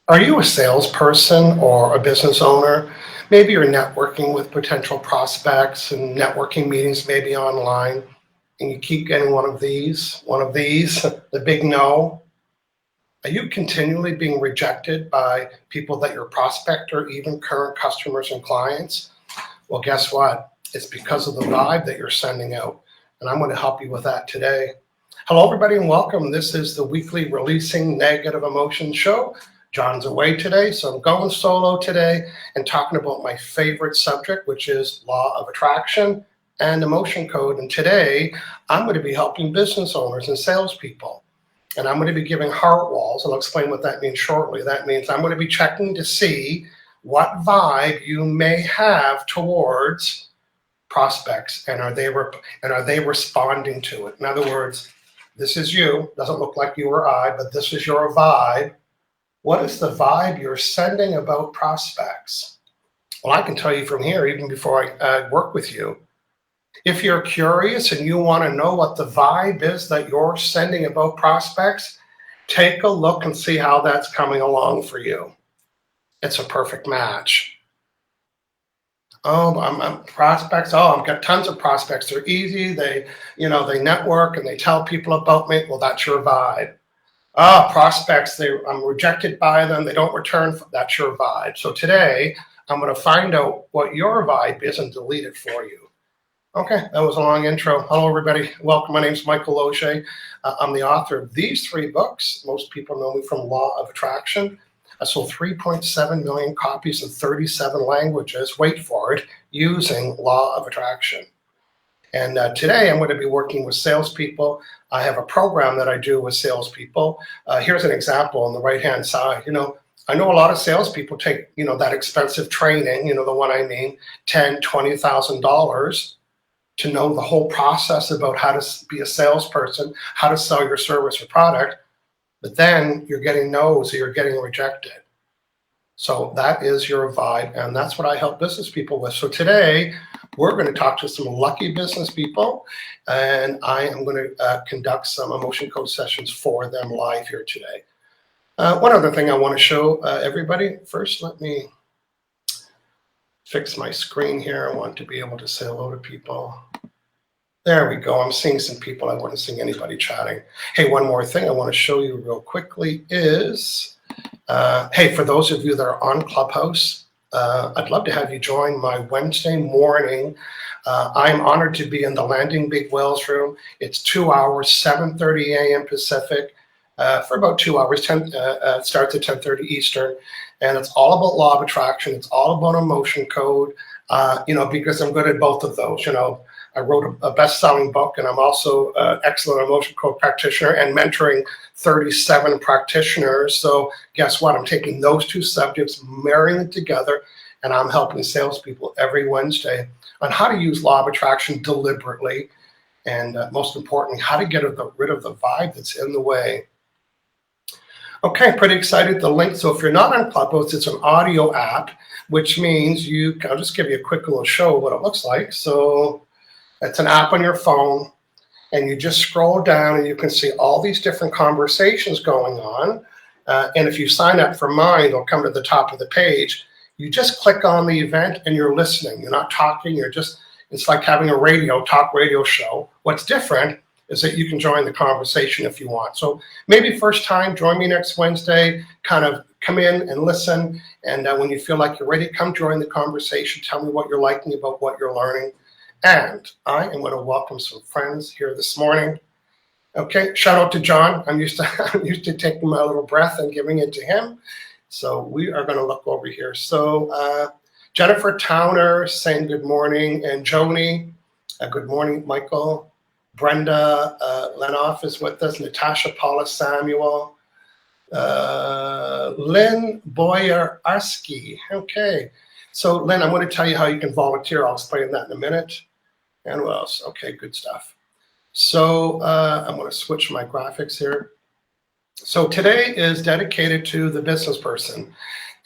Are you a salesperson or a business owner? Maybe you're networking with potential prospects and networking meetings, maybe online, and you keep getting one of these, the big no. Are you continually being rejected by people that you're prospect or even current customers and clients? Well, guess what? It's because of the vibe that you're sending out. And I'm going to help you with that today. Hello, everybody, and welcome. This is the weekly Releasing Negative Emotions show. John's away today, so I'm going solo today and talking about my favorite subject, which is law of attraction and emotion code. And today, I'm going to be helping business owners and salespeople. And I'm going to be giving heart walls, and I'll explain what that means shortly. That means I'm going to be checking to see what vibe you may have towards prospects, and are they responding to it? In other words, this is you. Doesn't look like you or I, but this is your vibe. What is the vibe you're sending about prospects? Well, I can tell you from here, even before I work with you. If you're curious and you want to know what the vibe is that you're sending about prospects, take a look and see how that's coming along for you. It's a perfect match. Oh, I'm prospects. Oh, I've got tons of prospects. They're easy. They network and they tell people about me. Well, that's your vibe. Prospects, I'm rejected by them. They don't return. That's your vibe. So today, I'm going to find out what your vibe is and delete it for you. Okay, that was a long intro. Hello, everybody. Welcome. My name's Michael Loge. I'm the author of these 3 books. Most people know me from Law of Attraction. I sold 3.7 million copies in 37 languages, wait for it, using Law of Attraction. And today I'm going to be working with salespeople. I have a program that I do with salespeople. Here's an example on the right-hand side. I know a lot of salespeople take, that expensive training, the one I mean, $10,000, $20,000 to know the whole process about how to be a salesperson, how to sell your service or product. But then you're getting no's or you're getting rejected. So that is your vibe, and that's what I help business people with. So today, we're going to talk to some lucky business people, and I am going to conduct some emotion code sessions for them live here today. One other thing I want to show everybody. First, let me fix my screen here. I want to be able to say hello to people. There we go. I'm seeing some people. I wasn't seeing anybody chatting. Hey, one more thing I want to show you real quickly is, hey, for those of you that are on Clubhouse, I'd love to have you join my Wednesday morning. I'm honored to be in the Landing Big Wells room. It's 2 hours, 7:30 a.m. Pacific, for about 2 hours. Starts at 10:30 Eastern, and it's all about law of attraction. It's all about emotion code. Because I'm good at both of those. I wrote a best-selling book, and I'm also an excellent emotion code practitioner and mentoring 37 practitioners. So guess what? I'm taking those 2 subjects, marrying them together, and I'm helping salespeople every Wednesday on how to use law of attraction deliberately, and most importantly, how to get rid of the vibe that's in the way. Okay, pretty excited. The link, so if you're not on Clubhouse, it's an audio app, which means I'll just give you a quick little show of what it looks like. So it's an app on your phone, and you just scroll down and you can see all these different conversations going on. And if you sign up for mine, it'll come to the top of the page. You just click on the event and you're listening. You're not talking. It's like having a talk radio show. What's different is that you can join the conversation if you want. So maybe first time, join me next Wednesday, kind of come in and listen. And when you feel like you're ready, come join the conversation. Tell me what you're liking about what you're learning. And I am going to welcome some friends here this morning. Okay, shout out to John. I'm used to taking my little breath and giving it to him. So we are going to look over here. So Jennifer Towner saying good morning, and Joni, good morning, Michael. Brenda Lenoff is with us. Natasha Paula Samuel. Lynn Boyer-Arski. Okay. So Lynn, I'm going to tell you how you can volunteer. I'll explain that in a minute. And what else? Okay, good stuff. So I'm going to switch my graphics here. So today is dedicated to the business person.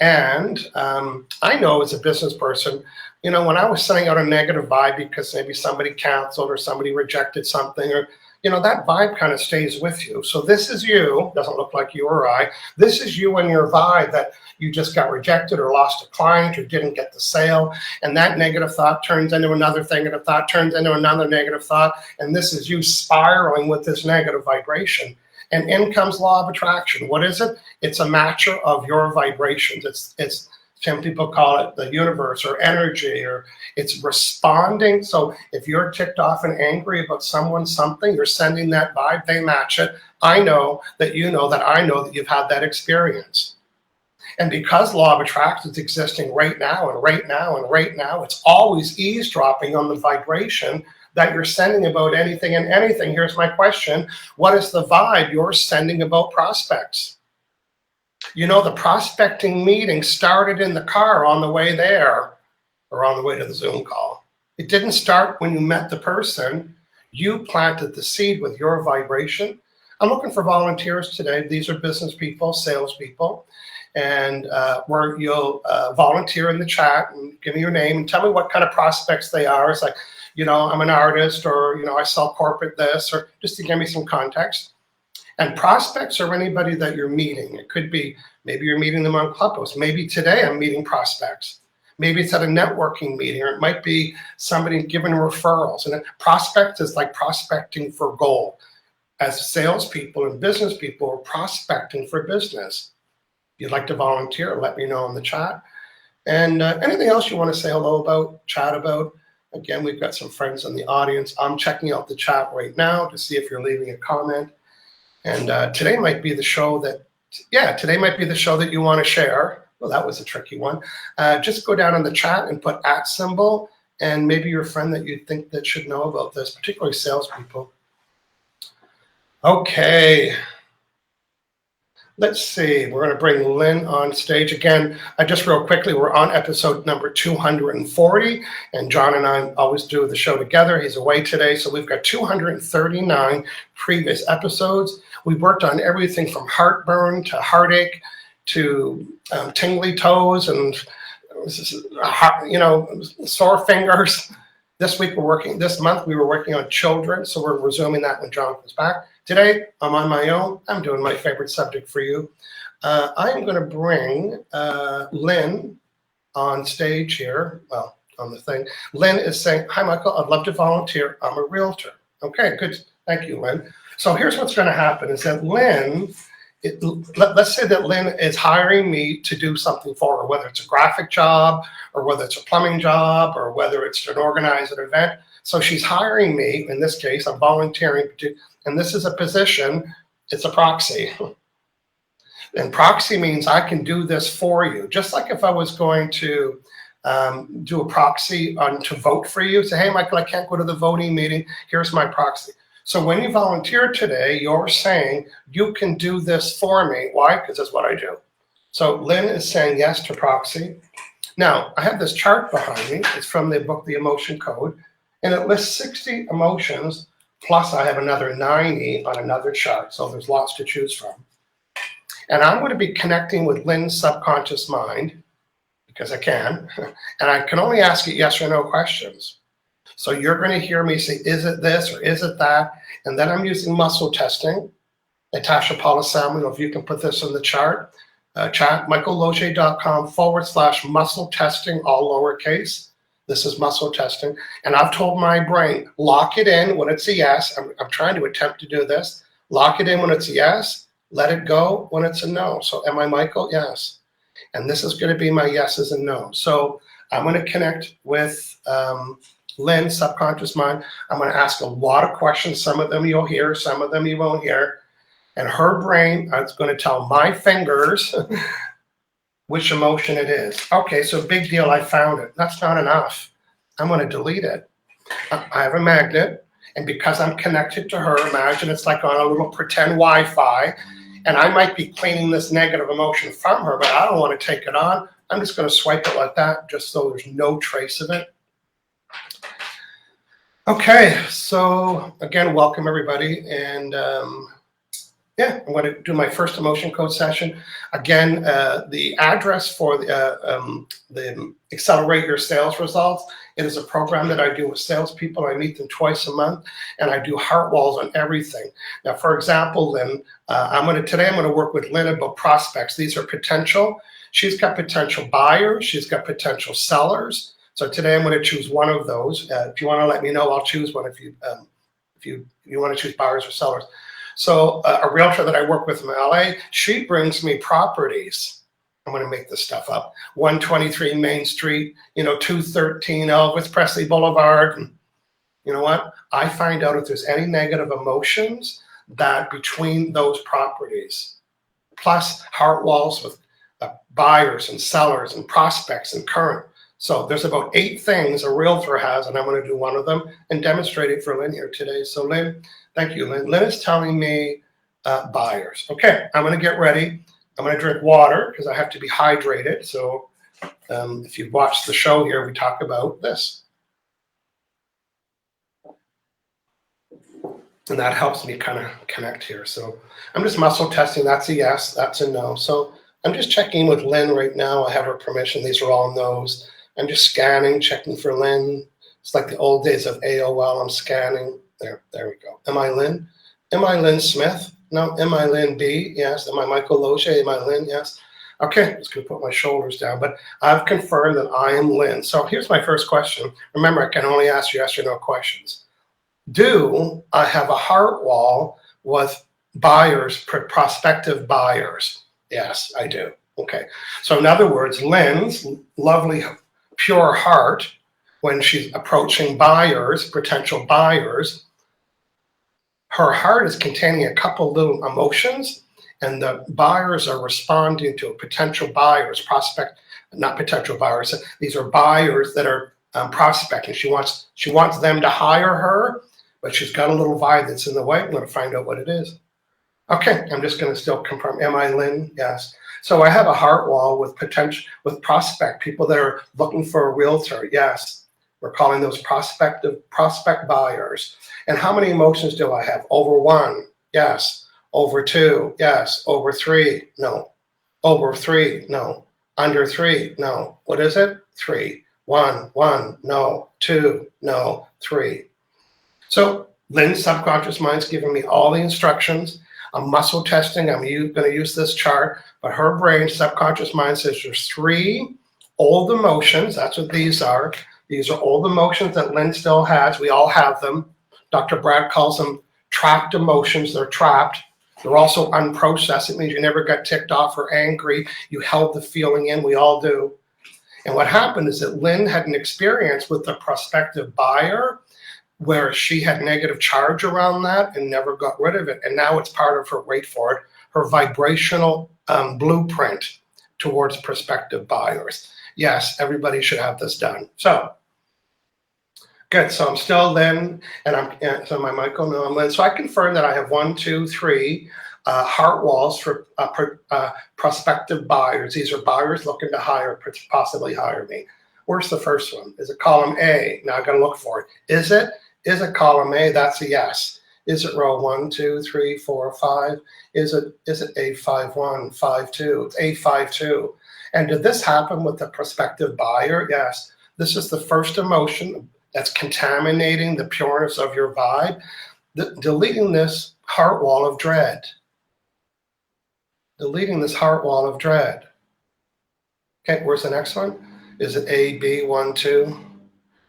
And I know as a business person, when I was sending out a negative vibe because maybe somebody canceled or somebody rejected something, or, that vibe kind of stays with you. So this is you, doesn't look like you or I. This is you and your vibe that you just got rejected or lost a client or didn't get the sale. And that negative thought turns into another negative thought, turns into another negative thought. And this is you spiraling with this negative vibration. And in comes law of attraction. What is it? It's a matcher of your vibrations. It's some people call it the universe or energy, or it's responding. So if you're ticked off and angry about someone, something, you're sending that vibe, they match it. I know that you know that I know that you've had that experience. And because law of attraction is existing right now and right now and right now, it's always eavesdropping on the vibration that you're sending about anything and anything. Here's my question. What is the vibe you're sending about prospects? The prospecting meeting started in the car on the way there or on the way to the Zoom call. It didn't start when you met the person. You planted the seed with your vibration. I'm looking for volunteers today. These are business people, salespeople. And where you'll volunteer in the chat and give me your name and tell me what kind of prospects they are. It's like, I'm an artist, or, I sell corporate this, or just to give me some context. And prospects are anybody that you're meeting. It could be, maybe you're meeting them on Clubhouse. Maybe today I'm meeting prospects. Maybe it's at a networking meeting, or it might be somebody giving referrals. And prospect is like prospecting for gold. As salespeople and business people, we're prospecting for business. If you'd like to volunteer, let me know in the chat. And anything else you want to say hello about, chat about? Again, we've got some friends in the audience. I'm checking out the chat right now to see if you're leaving a comment. And today might be the show that you want to share. Well, that was a tricky one. Just go down in the chat and put @ and maybe your friend that you think that should know about this, particularly salespeople. Okay. Let's see, we're going to bring Lynn on stage again. Just real quickly, we're on episode number 240, and John and I always do the show together. He's away today, so we've got 239 previous episodes. We worked on everything from heartburn to heartache to tingly toes and sore fingers. This month we were working on children, so we're resuming that when John comes back. Today, I'm on my own. I'm doing my favorite subject for you. I'm going to bring Lynn on stage here. Well, on the thing. Lynn is saying, "Hi, Michael. I'd love to volunteer. I'm a realtor." Okay, good. Thank you, Lynn. So here's what's going to happen is that Lynn, let's say that Lynn is hiring me to do something for her, whether it's a graphic job or whether it's a plumbing job or whether it's to organize an event. So she's hiring me. In this case, I'm volunteering to. And this is a position, it's a proxy. And proxy means I can do this for you. Just like if I was going to do a proxy to vote for you, say, "Hey, Michael, I can't go to the voting meeting. Here's my proxy." So when you volunteer today, you're saying, you can do this for me. Why? Because that's what I do. So Lynn is saying yes to proxy. Now, I have this chart behind me. It's from the book, The Emotion Code. And it lists 60 emotions. Plus, I have another 90 on another chart, so there's lots to choose from. And I'm going to be connecting with Lynn's subconscious mind, because I can, and I can only ask it yes or no questions. So you're going to hear me say, is it this or is it that? And then I'm using muscle testing. Natasha Polisamuel, if you can put this in the chat, michaelloge.com/muscle testing, all lowercase. This is muscle testing. And I've told my brain, lock it in when it's a yes. I'm trying to attempt to do this. Lock it in when it's a yes. Let it go when it's a no. So am I Michael? Yes. And this is going to be my yeses and nos. So I'm going to connect with Lynn's subconscious mind. I'm going to ask a lot of questions. Some of them you'll hear, some of them you won't hear. And her brain is going to tell my fingers which emotion it is. Okay, so big deal, I found it. That's not enough. I'm going to delete it. I have a magnet, and because I'm connected to her, imagine it's like on a little pretend Wi-Fi, and I might be cleaning this negative emotion from her, but I don't want to take it on. I'm just going to swipe it like that, just so there's no trace of it. Okay, so again, welcome everybody, and Yeah, I'm going to do my first emotion code session. Again, the address for the Accelerate Your Sales Results, it is a program that I do with salespeople. I meet them twice a month, and I do heart walls on everything. Now, for example, Lynn, today I'm going to work with Lynn about prospects. These are potential. She's got potential buyers. She's got potential sellers. So today I'm going to choose one of those. If you want to let me know, I'll choose one if you want to choose buyers or sellers. So a realtor that I work with in LA, she brings me properties. I'm going to make this stuff up. 123 Main Street, 213 Elvis Presley Boulevard. And you know what? I find out if there's any negative emotions that between those properties, plus heart walls with buyers and sellers and prospects and current. So there's about 8 things a realtor has, and I'm going to do one of them and demonstrate it for Lynn here today. So Lynn, thank you, Lynn. Lynn is telling me buyers. Okay, I'm going to get ready. I'm going to drink water because I have to be hydrated. So if you've watched the show here, we talk about this. And that helps me kind of connect here. So I'm just muscle testing. That's a yes. That's a no. So I'm just checking with Lynn right now. I have her permission. These are all no's. I'm just scanning, checking for Lynn. It's like the old days of AOL. I'm scanning. There we go. Am I Lynn? Am I Lynn Smith? No. Am I Lynn B? Yes. Am I Michael Loche? Am I Lynn? Yes. Okay, I'm just going to put my shoulders down. But I've confirmed that I am Lynn. So here's my first question. Remember, I can only ask yes or no questions. Do I have a heart wall with buyers, prospective buyers? Yes, I do. Okay. So in other words, Lynn's lovely, pure heart, when she's approaching buyers, potential buyers, her heart is containing a couple little emotions, and the buyers are responding to potential buyers, not potential buyers. These are buyers that are prospecting. She wants them to hire her, but she's got a little vibe that's in the way. I'm going to find out what it is. Okay, I'm just going to still confirm. Am I Lynn? Yes. So I have a heart wall with prospect people that are looking for a realtor. Yes. We're calling those prospect buyers. And how many emotions do I have? Over 1, yes. Over 2, yes. Over 3, no. Over 3, no. Under 3, no. What is it? 3. 1, no. 2, no. 3. So Lynn's subconscious mind's giving me all the instructions. I'm muscle testing. I'm going to use this chart, but her brain, subconscious mind says there's 3 old emotions. That's what these are. These are old emotions that Lynn still has. We all have them. Dr. Brad calls them trapped emotions. They're trapped. They're also unprocessed. It means you never got ticked off or angry. You held the feeling in. We all do. And what happened is that Lynn had an experience with the prospective buyer where she had negative charge around that and never got rid of it. And now it's part of her, wait for it, her vibrational blueprint towards prospective buyers. Yes, everybody should have this done. So, good. So I'm still Lynn, and so my Michael, no, I'm Lynn. So I confirm that I have 1, 2, 3 heart walls for prospective buyers. These are buyers looking to possibly hire me. Where's the first one? Is it column A? Now I've got to look for it. Is it column A? That's a yes. Is it row 1, 2, 3, 4, 5? Is it A51, 52? It's A52. And did this happen with the prospective buyer? Yes. This is the first emotion that's contaminating the pureness of your vibe. Deleting this heart wall of dread. Deleting this heart wall of dread. Okay, where's the next one? Is it A, B, 1, 2?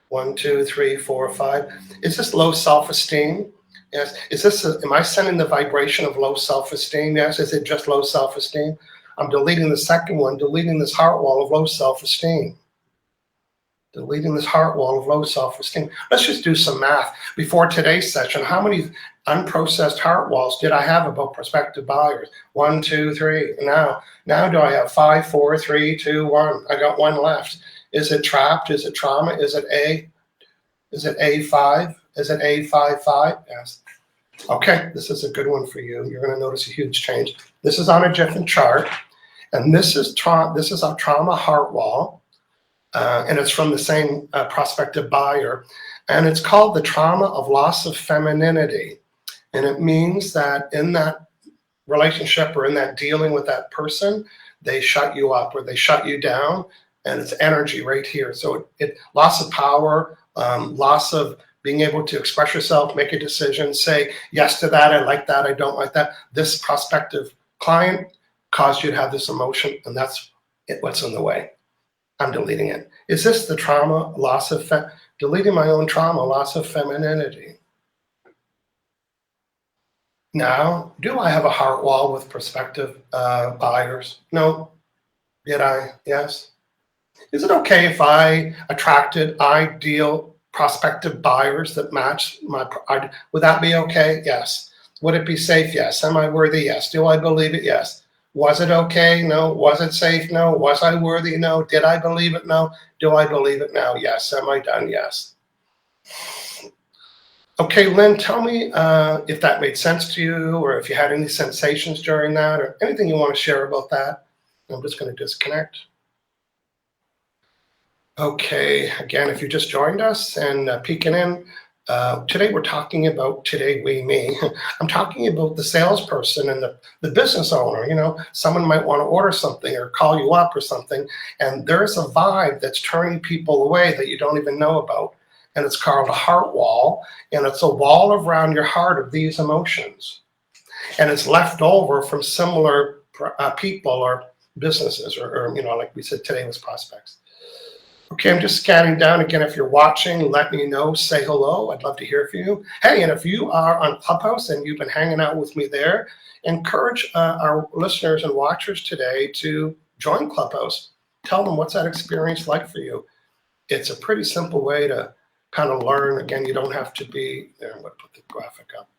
1, 2, 3, 4, 5. Is this low self-esteem? Yes. Am I sending the vibration of low self-esteem? Yes. Is it just low self-esteem? I'm deleting the second one, deleting this heart wall of low self-esteem. Deleting this heart wall of low self-esteem. Let's just do some math. Before today's session, how many unprocessed heart walls did I have about prospective buyers? 1, 2, 3. Now do I have 5, 4, 3, 2, 1? I got 1 left. Is it trapped? Is it trauma? Is it A? Is it A5? Is it A55? Yes. Okay, this is a good one for you. You're going to notice a huge change. This is on a different chart, and this is a trauma heart wall, and it's from the same prospective buyer, and it's called the trauma of loss of femininity, and it means that in that relationship or in that dealing with that person, they shut you up or they shut you down, and it's energy right here. So it loss of power, loss of being able to express yourself, make a decision, say yes to that, I like that, I don't like that. This prospective client caused you to have this emotion, and that's what's in the way. I'm deleting it. Is this the trauma, loss of, deleting my own trauma, loss of femininity? Now, do I have a heart wall with prospective buyers? No. Did I? Yes. Is it okay if I attracted ideal prospective buyers that match my, would that be okay? Yes. Would it be safe? Yes. Am I worthy? Yes. Do I believe it? Yes. Was it okay? No. Was it safe? No. Was I worthy? No. Did I believe it? No. Do I believe it now? Yes. Am I done? Yes. Okay, Lynn, tell me if that made sense to you, or if you had any sensations during that, or anything you want to share about that. I'm just going to disconnect. Okay, again, if you just joined us and peeking in, today we're talking about, me, I'm talking about the salesperson and the business owner. You know, someone might want to order something or call you up or something, and there's a vibe that's turning people away that you don't even know about. And it's called a heart wall, and it's a wall around your heart of these emotions. And it's left over from similar people or businesses, or you know, like we said today was prospects. Okay, I'm just scanning down again. If you're watching, let me know, say hello. I'd love to hear from you. Hey, and if you are on Clubhouse and you've been hanging out with me there, encourage our listeners and watchers today to join Clubhouse. Tell them what's that experience like for you. It's a pretty simple way to kind of learn. Again, you don't have to be there. I'm going to put the graphic up.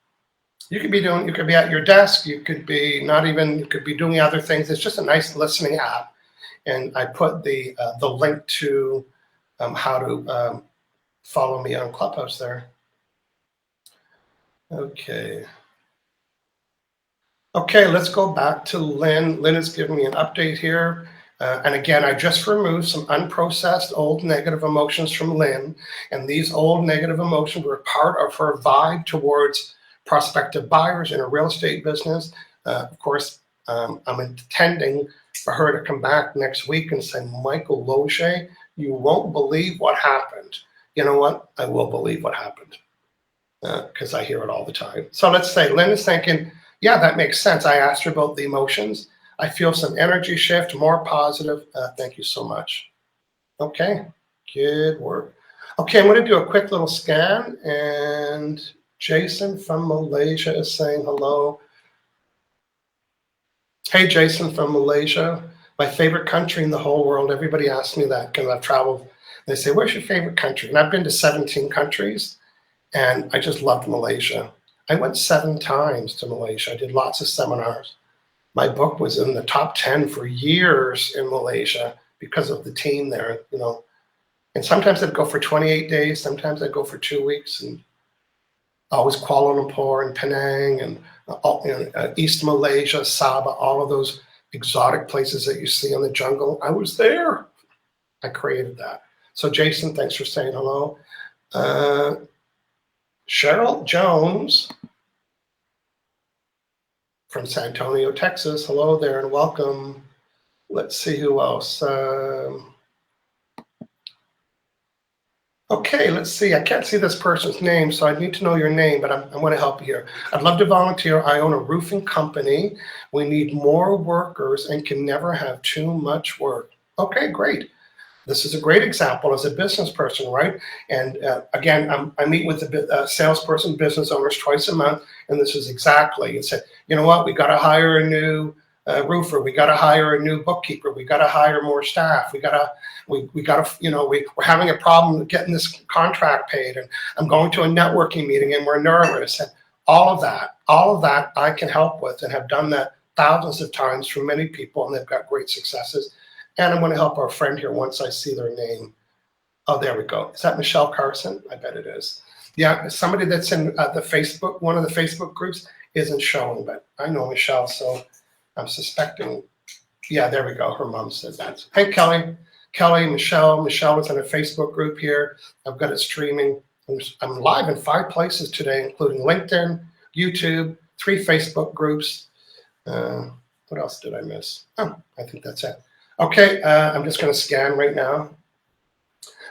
You could be at your desk. You could be doing other things. It's just a nice listening app. And I put the link to how to follow me on Clubhouse there. Okay. Okay, let's go back to Lynn. Lynn is giving me an update here. And again, I just removed some unprocessed old negative emotions from Lynn. And these old negative emotions were part of her vibe towards prospective buyers in a real estate business. Of course, I'm intending for her to come back next week and say, Michael Loge, you won't believe what happened. You know what? I will believe what happened because I hear it all the time. So let's say Lynn is thinking, yeah, that makes sense. I asked her about the emotions. I feel some energy shift, more positive. Thank you so much. Okay, good work. Okay, I'm going to do a quick little scan. And Jason from Malaysia is saying hello. Hey, Jason from Malaysia. My favorite country in the whole world. Everybody asks me that because I've traveled. They say, where's your favorite country? And I've been to 17 countries, and I just loved Malaysia. I went 7 times to Malaysia. I did lots of seminars. My book was in the top 10 for years in Malaysia because of the team there, you know. And sometimes I'd go for 28 days. Sometimes I'd go for 2 weeks. And always Kuala Lumpur and Penang and East Malaysia, Sabah, all of those exotic places that you see in the jungle. I was there. I created that. So Jason, thanks for saying hello. Cheryl Jones from San Antonio, Texas. Hello there and welcome. Let's see who else. Okay, let's see. I can't see this person's name, so I need to know your name, but I'm going to help you here. I'd love to volunteer. I own a roofing company. We need more workers and can never have too much work. Okay, great. This is a great example as a business person, right? And again, I meet with the salesperson, business owners twice a month, and this is exactly, it said, you know what, we got to hire a new roofer, we got to hire a new bookkeeper, we got to hire more staff, we got to, you know, we're having a problem getting this contract paid, and I'm going to a networking meeting and we're nervous, and all of that I can help with and have done that thousands of times for many people, and they've got great successes. And I'm going to help our friend here once I see their name. Oh, there we go. Is that Michelle Carson? I bet it is. Yeah, somebody that's in the Facebook, one of the Facebook groups isn't showing, but I know Michelle, so I'm suspecting. Yeah, there we go. Her mom said that. Hey, Kelly, Michelle is in a Facebook group here. I've got it streaming. I'm live in 5 places today, including LinkedIn, YouTube, 3 Facebook groups. What else did I miss? Oh, I think that's it. Okay, I'm just going to scan right now.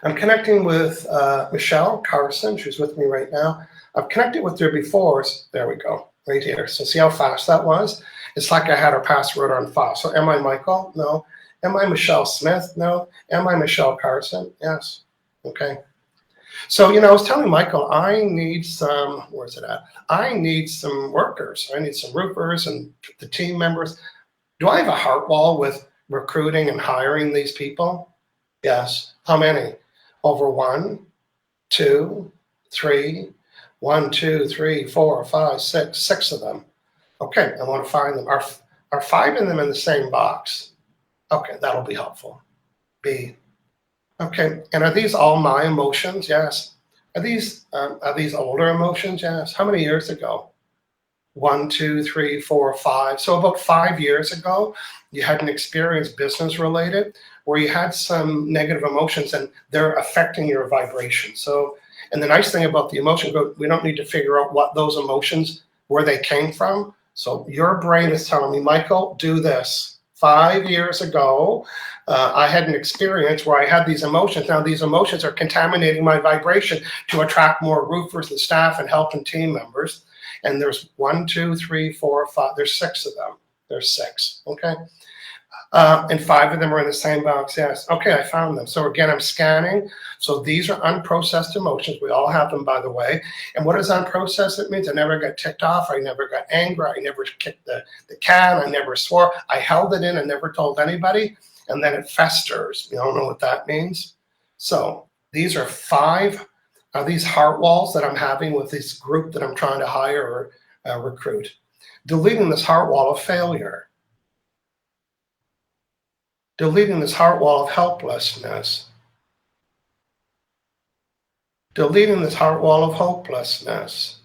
I'm connecting with Michelle Carson. She's with me right now. I've connected with her before. There we go, right here. So see how fast that was? It's like I had her password on file. So am I Michael? No. Am I Michelle Smith? No. Am I Michelle Carson? Yes. Okay. So, I was telling Michael, I need some, where's it at? I need some workers. I need some roofers and the team members. Do I have a heart wall with recruiting and hiring these people? Yes. How many? Over 1, 2, 3, 1, 2, 3, 4, 5, 6, 6 of them. Okay, I want to find them. Are 5 of them in the same box? Okay, that'll be helpful. B. Okay, and are these all my emotions? Yes. Are these older emotions? Yes. How many years ago? 1, 2, 3, 4, 5. So about 5 years ago, you had an experience business related where you had some negative emotions and they're affecting your vibration. So, and the nice thing about the emotion, we don't need to figure out what those emotions, where they came from. So your brain is telling me, Michael, do this. 5 years ago, I had an experience where I had these emotions. Now these emotions are contaminating my vibration to attract more roofers and staff and help and team members. And there's 1, 2, 3, 4, 5. There's 6 of them. There's 6. Okay. And 5 of them are in the same box. Yes. Okay, I found them. So again, I'm scanning. So these are unprocessed emotions. We all have them, by the way. And what does unprocessed? It means I never got ticked off. I never got angry. I never kicked the can. I never swore. I held it in and never told anybody. And then it festers. You don't know what that means. So these are 5 of these heart walls that I'm having with this group that I'm trying to hire or recruit. Deleting this heart wall of failure. Deleting this heart wall of helplessness. Deleting this heart wall of hopelessness.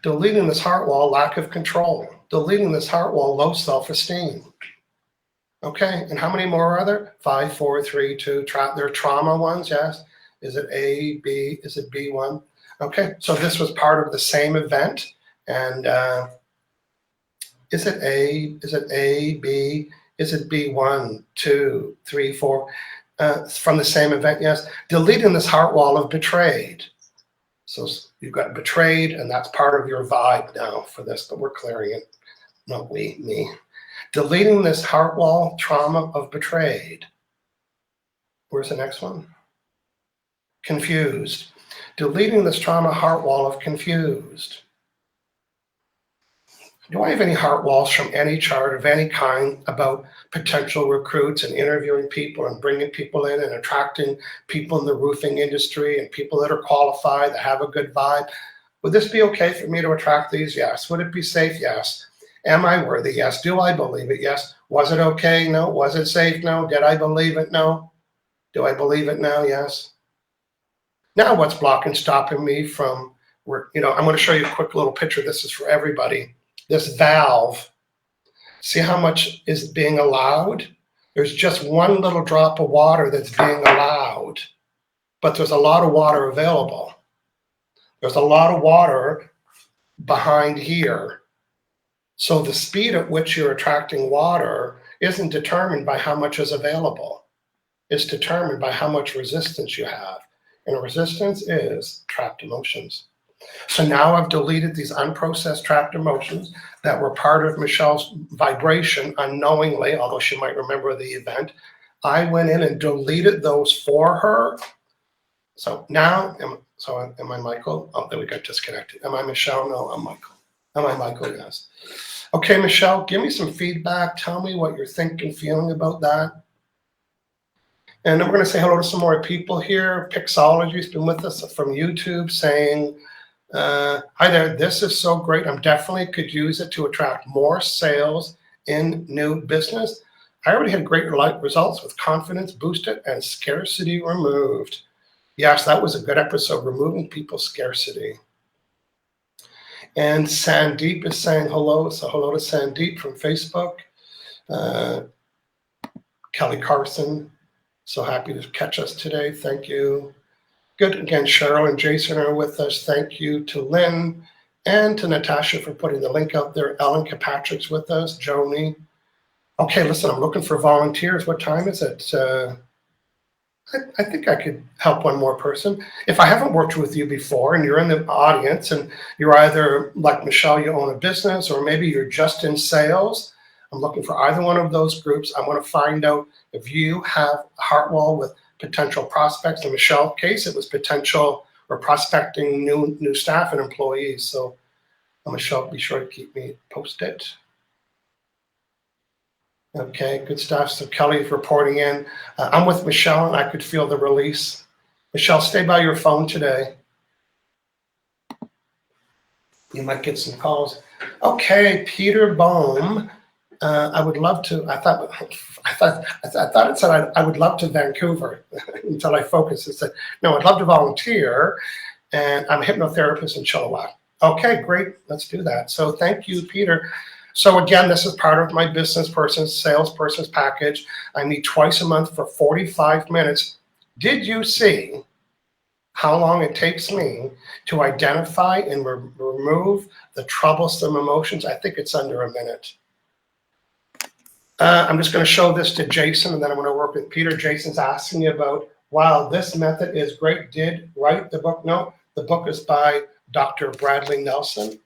Deleting this heart wall lack of control. Deleting this heart wall low self-esteem. Okay, and how many more are there? 5, 4, 3, 2. They're trauma ones, yes. Is it A, B? Is it B1? Okay, so this was part of the same event. And is it A? Is it A, B? Is it B1, 2, 3, 4? From the same event, yes. Deleting this heart wall of betrayed. So you've got betrayed, and that's part of your vibe now for this, but we're clearing it. Not we, me. Deleting this heart wall trauma of betrayed. Where's the next one? Confused. Deleting this trauma heart wall of confused. Do I have any heart walls from any chart of any kind about potential recruits and interviewing people and bringing people in and attracting people in the roofing industry and people that are qualified, that have a good vibe? Would this be okay for me to attract these? Yes. Would it be safe? Yes. Am I worthy? Yes. Do I believe it? Yes. Was it okay? No. Was it safe? No. Did I believe it? No. Do I believe it now? Yes. Now what's blocking, stopping me from, I'm going to show you a quick little picture. This is for everybody. This valve, see how much is being allowed? There's just one little drop of water that's being allowed, but there's a lot of water available. There's a lot of water behind here. So the speed at which you're attracting water isn't determined by how much is available. It's determined by how much resistance you have. And resistance is trapped emotions. So now I've deleted these unprocessed trapped emotions that were part of Michelle's vibration unknowingly, although she might remember the event. I went in and deleted those for her. So now, am I Michael? Oh, there we got disconnected. Am I Michelle? No, I'm Michael. Am I Michael? Yes. Okay, Michelle, give me some feedback. Tell me what you're thinking, feeling about that. And then we're going to say hello to some more people here. Pixology's been with us from YouTube saying, hi there, this is so great. I'm definitely could use it to attract more sales in new business. I already had great results with confidence boosted and scarcity removed. Yes, that was a good episode, removing people's scarcity. And Sandeep is saying hello. So hello to Sandeep from Facebook. Kelly Carson, so happy to catch us today. Thank you. Good. Again, Cheryl and Jason are with us. Thank you to Lynn And to Natasha for putting the link out there. Ellen Kilpatrick's with us. Joni. Okay, listen, I'm looking for volunteers. What time is it? I think I could help one more person. If I haven't worked with you before and you're in the audience and you're either like Michelle, you own a business, or maybe you're just in sales, I'm looking for either one of those groups. I want to find out if you have a heart wall with potential prospects. In Michelle's case, it was potential or prospecting new staff and employees. So Michelle, be sure to keep me posted. Okay, good stuff. So Kelly's reporting in. I'm with Michelle, and I could feel the release. Michelle, stay by your phone today. You might get some calls. Okay, Peter Bohm. I would love to. I thought it said I would love to Vancouver until I focused. It said no. I'd love to volunteer, and I'm a hypnotherapist in Chilliwack. Okay, great. Let's do that. So thank you, Peter. So again, this is part of my business person's salesperson's package. I meet twice a month for 45 minutes. Did you see how long it takes me to identify and remove the troublesome emotions? I think it's under a minute. I'm just going to show this to Jason, and then I'm going to work with Peter. Jason's asking me about, wow, this method is great. Did write the book? No, the book is by Dr. Bradley Nelson.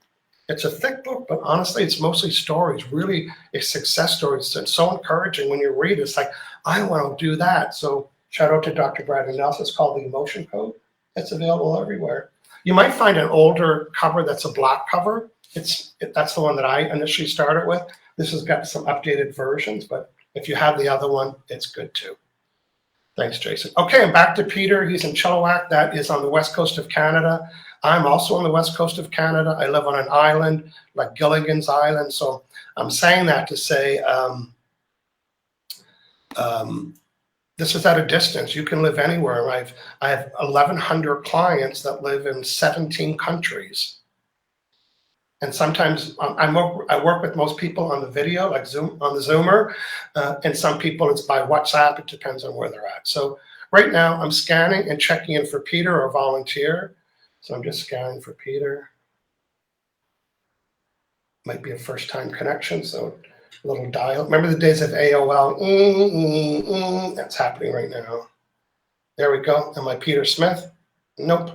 It's a thick book, but honestly, it's mostly stories, really a success stories. It's so encouraging when you read it. It's like, I want to do that. So shout out to Dr. Bradley Nelson. It's called The Emotion Code. It's available everywhere. You might find an older cover that's a black cover. That's the one that I initially started with. This has got some updated versions, but if you have the other one, it's good too. Thanks, Jason. Okay, I'm back to Peter. He's in Chilliwack. That is on the west coast of Canada. I'm also on the west coast of Canada. I live on an island like Gilligan's Island. So I'm saying that to say this is at a distance. You can live anywhere. I have 1,100 clients that live in 17 countries. And sometimes I work with most people on the video, like Zoom, on the Zoomer, and some people it's by WhatsApp. It depends on where they're at. So right now I'm scanning and checking in for Peter or volunteer. So I'm just scanning for Peter. Might be a first-time connection, so a little dial. Remember the days of AOL? That's happening right now. There we go. Am I Peter Smith? Nope.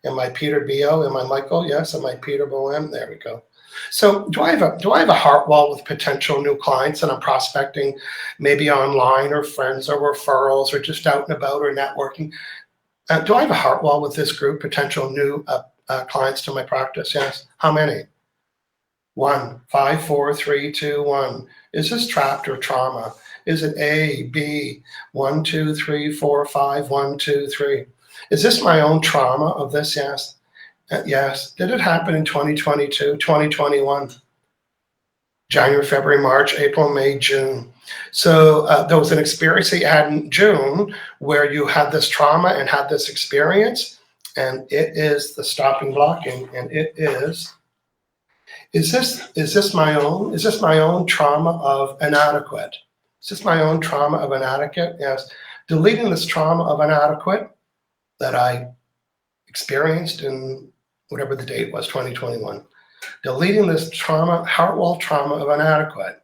Am I Peter B.O.? Am I Michael? Yes. Am I Peter Bohem? There we go. So do I have a heart wall with potential new clients that I'm prospecting, maybe online or friends or referrals or just out and about or networking? Do I have a heart wall with this group, potential new clients to my practice? Yes. How many? 1, 5, 4, 3, 2, 1. Is this trapped or trauma? Is it A, B, 1, 2, 3, 4, 5, 1, 2, 3? Is this my own trauma of this? Yes. Yes. Did it happen in 2022, 2021? January, February, March, April, May, June. So there was an experience that you had in June where you had this trauma and had this experience, and it is the stopping block, and it is this my own? Is this my own trauma of inadequate? Is this my own trauma of inadequate? Yes. Deleting this trauma of inadequate that I experienced in whatever the date was, 2021. Deleting this trauma, heart wall trauma of inadequate.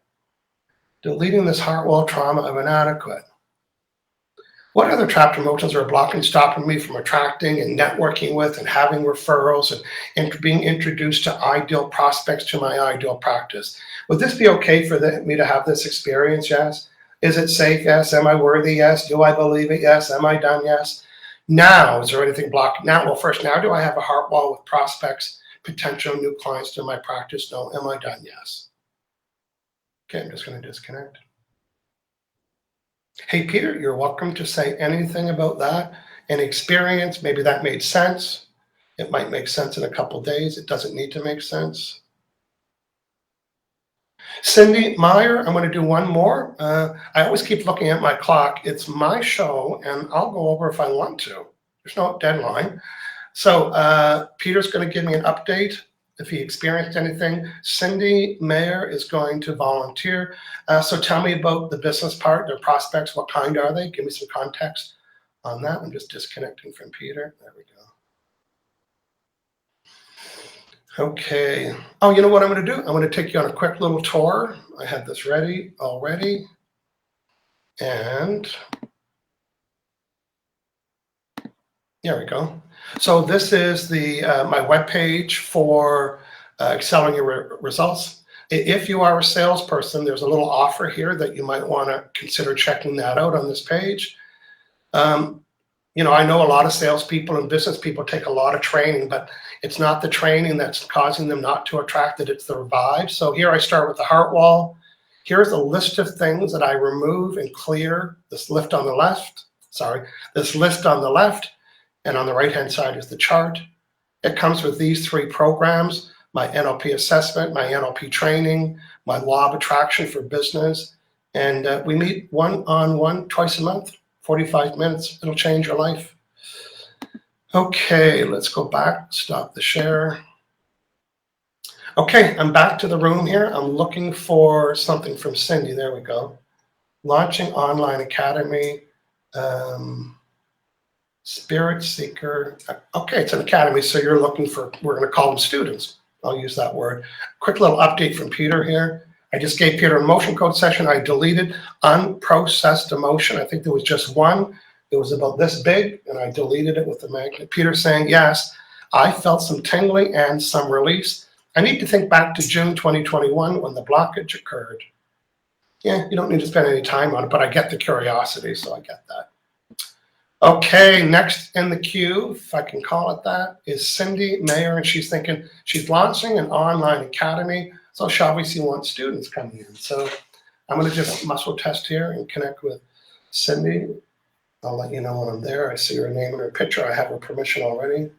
Deleting this heart wall trauma of inadequate. What other trapped emotions are blocking, stopping me from attracting and networking with and having referrals and being introduced to ideal prospects to my ideal practice? Would this be okay for me to have this experience? Yes. Is it safe? Yes. Am I worthy? Yes. Do I believe it? Yes. Am I done? Yes. Now, is there anything blocking? Now, well, first, now do I have a heart wall with prospects, potential new clients to my practice? No. Am I done? Yes. Okay, I'm just going to disconnect. Hey, Peter, you're welcome to say anything about that. An experience, maybe that made sense. It might make sense in a couple of days. It doesn't need to make sense. Cindy Meyer, I'm going to do one more. I always keep looking at my clock. It's my show, and I'll go over if I want to. There's no deadline. So Peter's going to give me an update if he experienced anything. Cindy Meyer is going to volunteer. So tell me about the business part, their prospects. What kind are they? Give me some context on that. I'm just disconnecting from Peter. There we go. Okay. Oh, you know what I'm going to do? I'm going to take you on a quick little tour. I had this ready already. And there we go. So this is the my webpage for excelling your results. If you are a salesperson, there's a little offer here that you might want to consider checking that out on this page. You know, I know a lot of salespeople and business people take a lot of training, but it's not the training that's causing them not to attract it, it's the vibe. So here I start with the heart wall. Here's a list of things that I remove and clear. This list on the left, and on the right-hand side is the chart. It comes with these 3 programs: my NLP assessment, my NLP training, my law of attraction for business. And we meet one-on-one twice a month. 45 minutes, it'll change your life. Okay, let's go back, stop the share. Okay, I'm back to the room here. I'm looking for something from Cindy, there we go. Launching online academy, Spirit Seeker. Okay, it's an academy, so you're looking for, we're gonna call them students. I'll use that word. Quick little update from Peter here. I just gave Peter a emotion code session. I deleted unprocessed emotion. I think there was just one. It was about this big, and I deleted it with the magnet. Peter saying, yes, I felt some tingling and some release. I need to think back to June 2021 when the blockage occurred. Yeah, you don't need to spend any time on it, but I get the curiosity, so I get that. Okay, next in the queue, if I can call it that, is Cindy Mayer, and she's thinking she's launching an online academy. So she obviously wants students coming in. So I'm going to just muscle test here and connect with Cindy. I'll let you know when I'm there. I see her name and her picture. I have her permission already.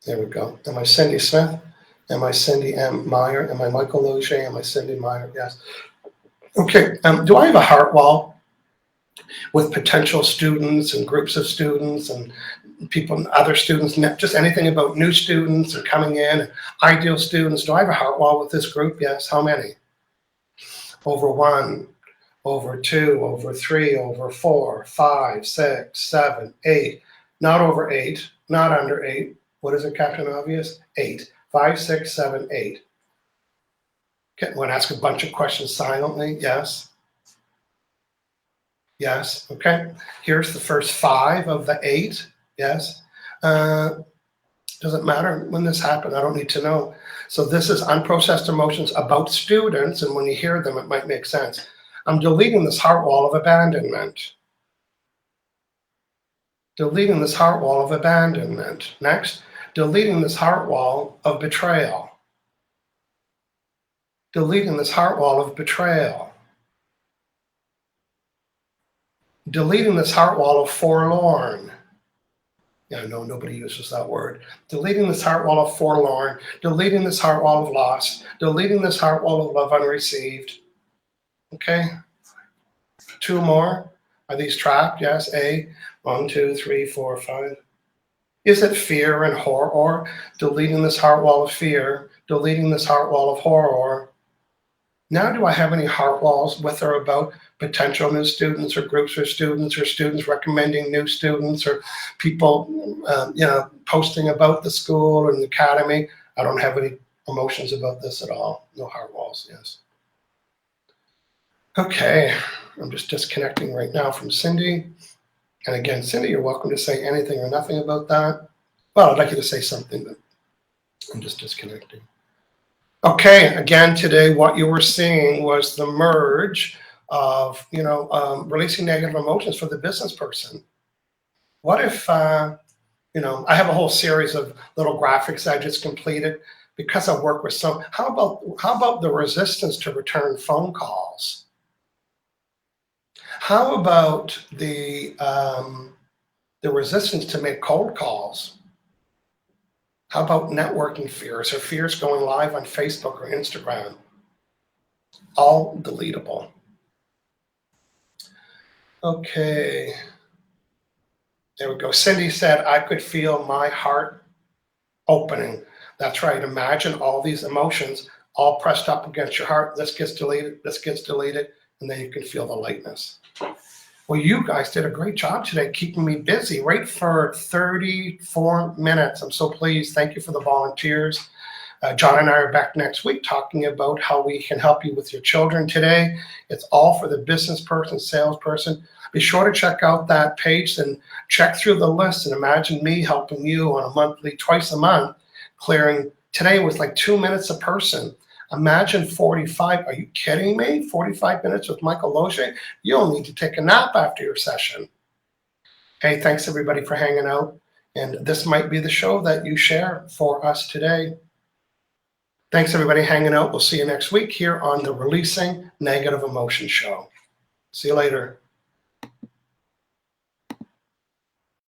There we go. Am I Cindy Smith? Am I Cindy M. Meyer? Am I Michael Loge? Am I Cindy Meyer? Yes. Okay. Do I have a heart wall with potential students and groups of students and people, other students, just anything about new students or coming in, ideal students? Do I have a heart wall with this group? Yes. How many? Over 1, over 2, over 3, over 4, 5, 6, 7, 8. Not over 8, not under 8. What is it, Captain Obvious? 8. 5, 6, 7, 8. Okay, I'm going to ask a bunch of questions silently. Yes. Yes. Okay. Here's the first 5 of the 8. Yes. Doesn't matter when this happened. I don't need to know. So this is unprocessed emotions about students, and when you hear them, it might make sense. I'm deleting this heart wall of abandonment. Deleting this heart wall of abandonment. Next, deleting this heart wall of betrayal. Deleting this heart wall of betrayal. Deleting this heart wall of forlorn. Yeah, no, nobody uses that word. Deleting this heart wall of forlorn. Deleting this heart wall of loss. Deleting this heart wall of love unreceived. Okay. 2 more. Are these trapped? Yes. A. 1, 2, 3, 4, 5. Is it fear and horror? Deleting this heart wall of fear. Deleting this heart wall of horror. Now, do I have any heart walls with or about potential new students or groups of students or students recommending new students or people, posting about the school and the academy? I don't have any emotions about this at all. No heart walls, yes. Okay, I'm just disconnecting right now from Cindy. And again, Cindy, you're welcome to say anything or nothing about that. Well, I'd like you to say something, but I'm just disconnecting. Okay, again, today what you were seeing was the merge of, releasing negative emotions for the business person. What if, I have a whole series of little graphics I just completed because I work with some. How about the resistance to return phone calls? How about the resistance to make cold calls? How about networking fears or fears going live on Facebook or Instagram? All deletable. Okay. There we go. Cindy said, I could feel my heart opening. That's right. Imagine all these emotions all pressed up against your heart. This gets deleted, and then you can feel the lightness. Well, you guys did a great job today keeping me busy right for 34 minutes. I'm so pleased. Thank you for the volunteers. John and I are back next week talking about how we can help you with your children today. It's all for the business person, salesperson. Be sure to check out that page and check through the list and imagine me helping you on a monthly, twice a month, clearing. Today was like 2 minutes a person. Imagine 45. Are you kidding me? 45 minutes with Michael Loge? You'll need to take a nap after your session. Hey, thanks everybody for hanging out. And this might be the show that you share for us today. Thanks everybody hanging out. We'll see you next week here on the Releasing Negative Emotion Show. See you later.